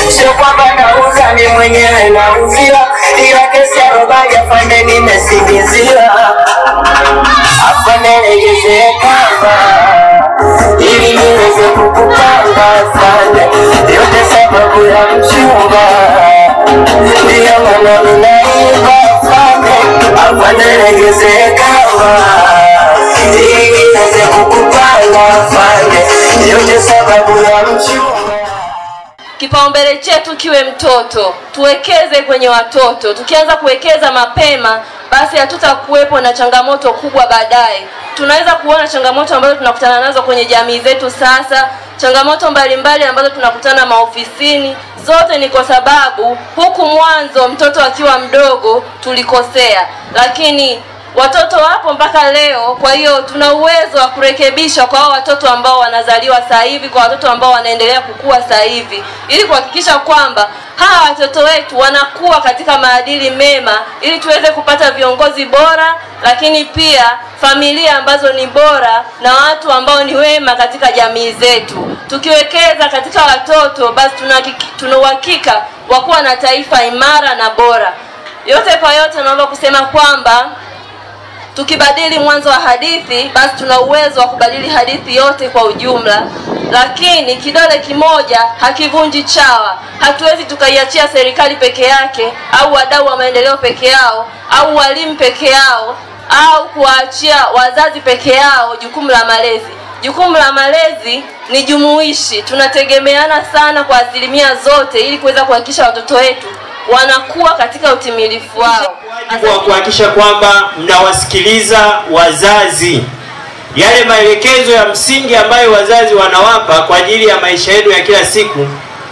Sio kwamba nauza ni mwenyewe nauzia, ila kesi ya robaja fande nimesingizia. Afande legeze kamba ili niweze kukupanga afande, yote sababu ya mchumba, ndiyo maana ninaiba afande. Afande legeze kamba ili niweze kukupanga afande, yote sababu ya mchumba. Kipaumbele chetu kiwe mtoto, tuwekeze kwenye watoto. Tukianza kuwekeza mapema, basi hatutakuwepo na changamoto kubwa baadaye. Tunaweza kuona changamoto ambazo tunakutana nazo kwenye jamii zetu sasa, changamoto mbalimbali ambazo tunakutana maofisini, zote ni kwa sababu huku mwanzo mtoto akiwa mdogo tulikosea, lakini watoto wapo mpaka leo. Kwa hiyo tuna uwezo wa kurekebisha kwa watoto ambao wanazaliwa sasa hivi, kwa watoto ambao wanaendelea kukua sasa hivi, ili kuhakikisha kwamba hawa watoto wetu wanakuwa katika maadili mema, ili tuweze kupata viongozi bora, lakini pia familia ambazo ni bora na watu ambao ni wema katika jamii zetu. Tukiwekeza katika watoto, basi tuna uhakika wa kuwa na taifa imara na bora. Yote kwa yote, naomba kusema kwamba tukibadili mwanzo wa hadithi, basi tuna uwezo wa kubadili hadithi yote kwa ujumla. Lakini kidole kimoja hakivunji chawa. Hatuwezi tukaiachia serikali peke yake, au wadau wa maendeleo peke yao, au walimu peke yao, au kuachia wazazi peke yao jukumu la malezi. Jukumu la malezi ni jumuishi. Tunategemeana sana kwa asilimia zote ili kuweza kuhakikisha watoto wetu wanakuwa katika utimilifu wao. Kwa kuhakikisha kwamba mnawasikiliza wazazi, yale maelekezo ya msingi ambayo wazazi wanawapa kwa ajili ya maisha yenu ya kila siku,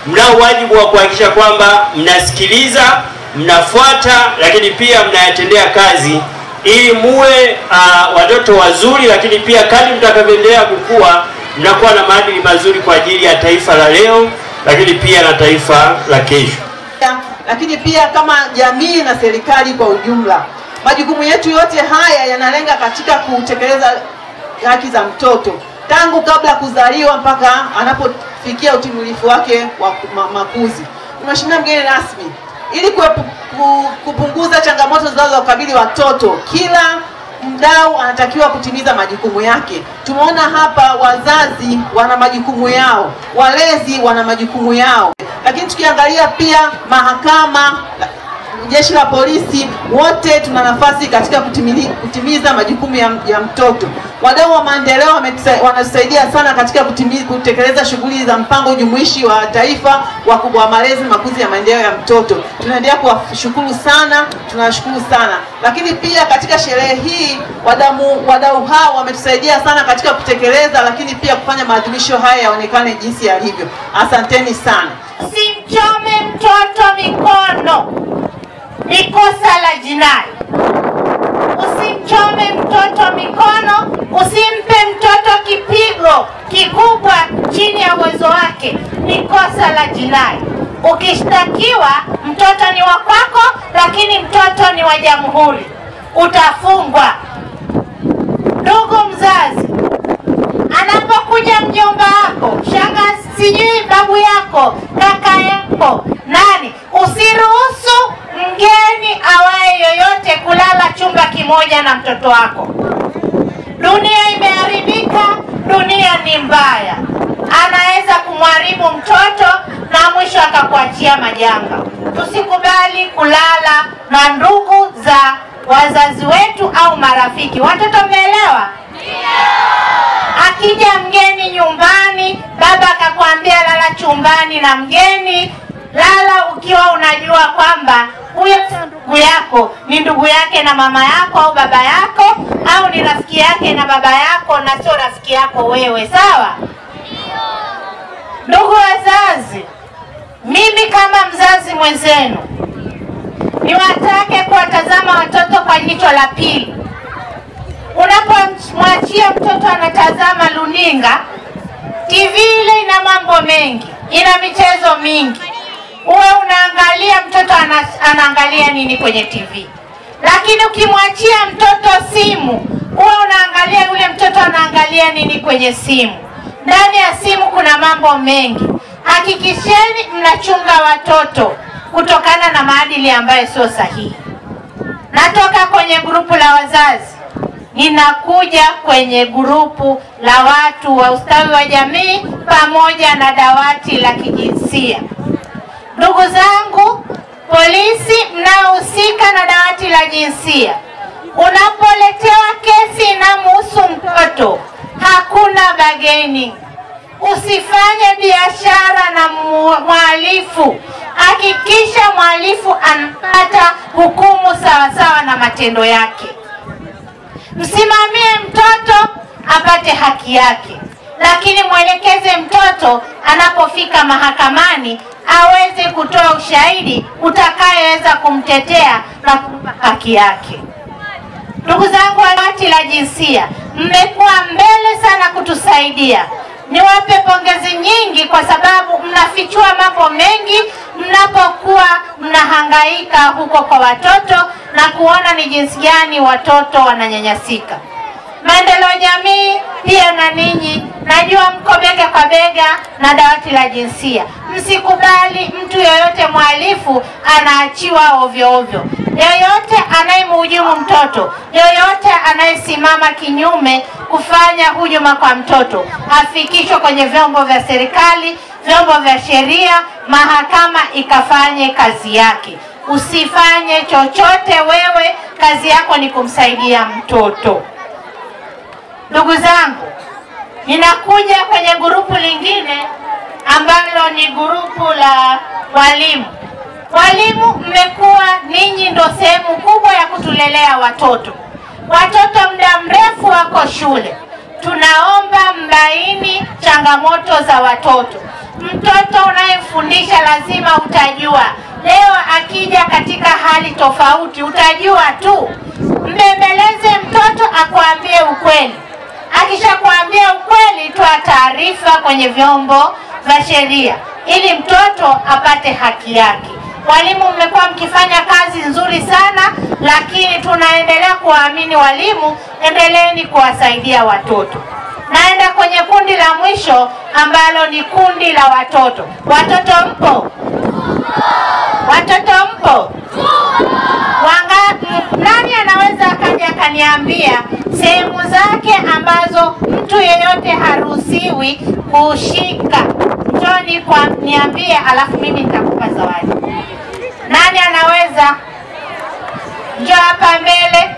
mnao wajibu wa kuhakikisha kwamba mnasikiliza, mnafuata, lakini pia mnayatendea kazi, ili muwe watoto wazuri, lakini pia kadri mtakavyoendelea kukua mnakuwa na maadili mazuri kwa ajili ya taifa la leo, lakini pia na taifa la kesho. Lakini pia kama jamii na serikali kwa ujumla, majukumu yetu yote haya yanalenga katika kutekeleza haki za mtoto tangu kabla kuzaliwa mpaka anapofikia utimilifu wake wa makuzi. Mheshimiwa mgeni rasmi, ili kupunguza changamoto zinazokabili watoto, kila mdau anatakiwa kutimiza majukumu yake. Tumeona hapa wazazi wana majukumu yao, walezi wana majukumu yao, lakini tukiangalia pia mahakama, jeshi la polisi, wote tuna nafasi katika kutimiza majukumu ya mtoto. Wadau wa maendeleo wanatusaidia sana katika kutekeleza shughuli za mpango jumuishi wa taifa wa malezi makuzi ya maendeleo ya mtoto. Tunaendelea kuwashukuru sana, tunawashukuru sana. Lakini pia katika sherehe hii wadau hao wametusaidia sana katika kutekeleza, lakini pia kufanya maadhimisho haya yaonekane jinsi yalivyo. Asanteni sana. Usimchome mtoto mikono, ni kosa la jinai. Usimchome mtoto mikono, usimpe mtoto kipigo kikubwa chini ya uwezo wake, ni kosa la jinai. Ukishtakiwa, mtoto ni wa kwako, lakini mtoto ni wa jamhuri, utafungwa. Ndugu mzazi, anapokuja mjomba wako, shangazi, sijui babu yako, kaka yako, nani, usiruhusu mgeni awaye yoyote kulala chumba kimoja na mtoto wako. Dunia imeharibika, dunia ni mbaya. Anaweza kumharibu mtoto na mwisho akakuachia majanga. Tusikubali kulala na ndugu za wazazi wetu au marafiki. Watoto mmeelewa? Akija mgeni nyumbani, baba akakwambia lala chumbani na mgeni, lala ukiwa unajua kwamba huyo ndugu yako ni ndugu yake na mama yako au baba yako, au ni rafiki yake na baba yako na sio rafiki yako wewe. Sawa? Ndugu wazazi, mimi kama mzazi mwenzenu niwatake kuwatazama watoto kwa jicho la pili. Unapomwachia mtoto anatazama luninga, TV ile ina mambo mengi, ina michezo mingi. Uwe unaangalia mtoto anaangalia nini kwenye TV. Lakini ukimwachia mtoto simu, huwa unaangalia yule mtoto anaangalia nini kwenye simu. Ndani ya simu kuna mambo mengi. Hakikisheni mnachunga watoto kutokana na maadili ambayo sio sahihi. Natoka kwenye grupu la wazazi, ninakuja kwenye grupu la watu wa ustawi wa jamii pamoja na dawati la kijinsia. Ndugu zangu, polisi mnaohusika na dawati la jinsia, unapoletewa kesi inamhusu mtoto, hakuna bargaining. Usifanye biashara na mhalifu. Hakikisha mhalifu anapata hukumu sawasawa na matendo yake. Msimamie mtoto apate haki yake, lakini mwelekeze mtoto anapofika mahakamani aweze kutoa ushahidi utakayeweza kumtetea na kumpa haki yake. Ndugu zangu wa dawati la jinsia, mmekuwa mbele sana kutusaidia. Niwape pongezi nyingi kwa sababu mnafichua mambo mengi mnapokuwa mnahangaika huko kwa watoto na kuona ni jinsi gani watoto wananyanyasika. Maendeleo jamii pia na ninyi, najua mko bega kwa bega na dawati la jinsia. Msikubali mtu yoyote mhalifu anaachiwa ovyo ovyo. Yoyote anayemhujumu mtoto, yoyote anayesimama kinyume kufanya hujuma kwa mtoto, afikishwe kwenye vyombo vya serikali, vyombo vya sheria, mahakama ikafanye kazi yake. Usifanye chochote wewe, kazi yako ni kumsaidia mtoto. Ndugu zangu, ninakuja kwenye grupu lingine ambalo ni grupu la walimu. Walimu mmekuwa ninyi ndo sehemu kubwa ya kutulelea watoto. Watoto muda mrefu wako shule. Tunaomba mbaini changamoto za watoto. Mtoto unayemfundisha lazima utajua. Leo akija katika hali tofauti utajua tu. Mbembeleze mtoto akuambie ukweli. Akishakuambia ukweli, toa taarifa kwenye vyombo vya sheria ili mtoto apate haki yake. Walimu mmekuwa mkifanya kazi nzuri sana, lakini tunaendelea kuwaamini walimu. Endeleeni kuwasaidia watoto. Naenda kwenye kundi la mwisho ambalo ni kundi la watoto. Watoto mpo? Watoto mpo? Nani anaweza akaja akaniambia sehemu zake ambazo mtu yeyote haruhusiwi kushika? Njoni kwa niambie, alafu mimi nitakupa zawadi. Nani anaweza? Njoo hapa mbele.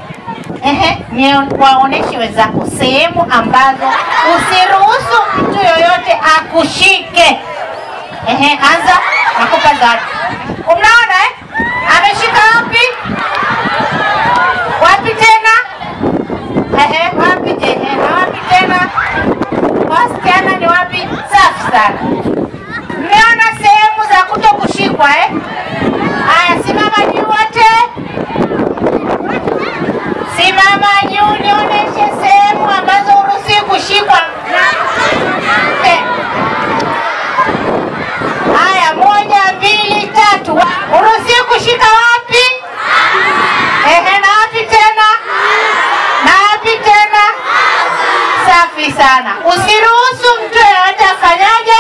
Waoneshe wenzako sehemu ambazo usiruhusu mtu yoyote akushike. Anza, nakupa zawadi. Unaona ameshika wapi? Wapi tena? Wapi tena? Wapi tena? Wasichana ni wapi? Safi sana. Mmeona sehemu za kutokushikwa Haya, simama juu wote. Simama juu nionyeshe sehemu ambazo uruhusi kushikwa. Haya, 1, 2, 3. Uruhusi kushika wapi? Na wapi tena? Na wapi tena? Safi sana. Usiruhusu mtu yeyote afanyaje?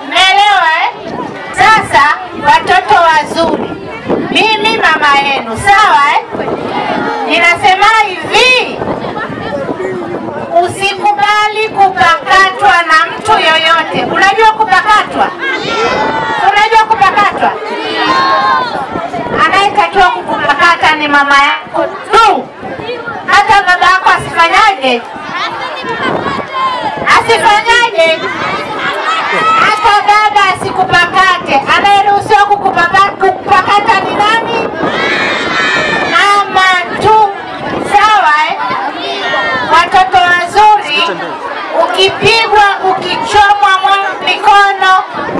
Umeelewa Sasa watoto wazuri, mimi mama yenu, sawa Ninasema hivi, usikubali kupakatwa na mtu yoyote. Unajua kupakatwa? Unajua kupakatwa? Anayetakiwa kukupakata ni mama yako tu. Hata baba yako asifanyaje? Asifanyaje? Hata baba asikupakate. Anayeruhusiwa kukupakata ni nani? Mama tu. Sawa Watoto wazuri, ukipigwa, ukichomwa mikono,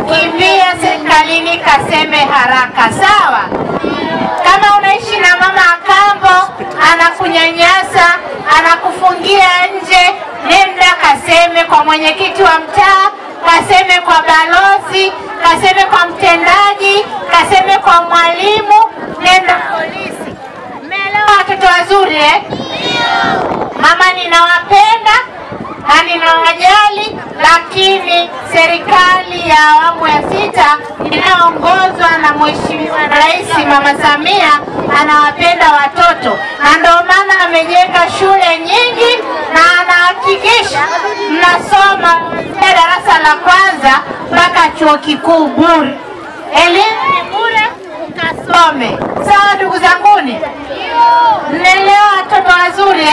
kimbia serikalini kaseme haraka. Sawa? Kama unaishi na mama akambo, anakunyanyasa, anakufungia nje, nenda kaseme kwa mwenyekiti wa mtaa, kaseme kwa balozi, kaseme kwa mtendaji, kaseme kwa mwalimu. Nenda Mama, ninawapenda na ninawajali, lakini serikali ya awamu ya 6 inayoongozwa na Mheshimiwa Rais Mama Samia anawapenda watoto, na ndio maana amejenga shule nyingi na anahakikisha mnasoma darasa la kwanza mpaka chuo kikuu bure. Elimu ni bure, ukasome. Sawa ndugu zanguni? Mnaelewa watoto wazuri